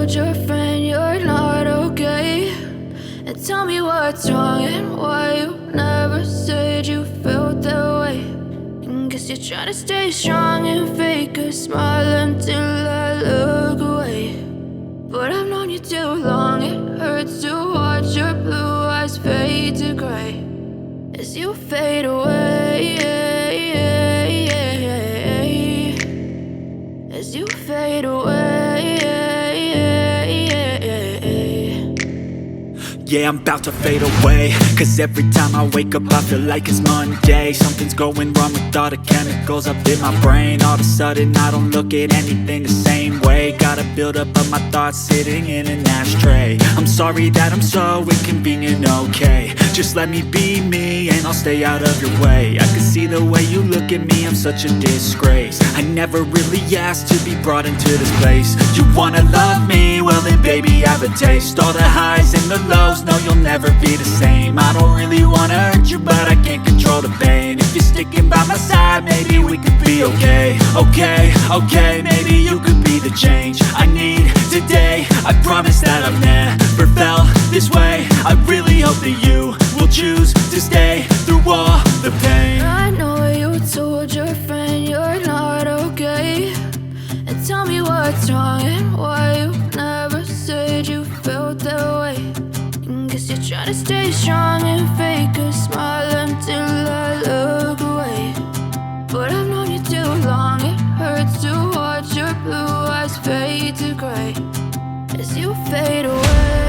told your friend you're not okay, and tell me what's wrong and why you never said you felt that way. And guess you're trying to stay strong and fake a smile until I look away. But I've known you too long, it hurts to watch your blue eyes fade to gray as you fade away, as you fade away. Yeah, I'm about to fade away, cause every time I wake up I feel like it's Monday. Something's going wrong with all the chemicals up in my brain. All of a sudden I don't look at anything the same way. Gotta build up of my thoughts sitting in an ashtray. I'm sorry that I'm so inconvenient, okay. Just let me be me and I'll stay out of your way. I can see the way you look at me, I'm such a disgrace. I never really asked to be brought into this place. You wanna love me? Well then baby, have a taste. All the highs and the lows, no, you'll never be the same. I don't really wanna hurt you, but I can't control the pain. If you're sticking by my side, maybe we could be okay. Okay, maybe you could be the change I need today. I promise that I've never felt this way. I really hope that you will choose to stay through all the pain. I know you told your friend you're not okay, and tell me what's wrong and why you never said you felt that way. And guess you're trying to stay strong and fake a smile until I look away. But I've known you too long, it hurts to watch your blue eyes fade to gray as you fade away.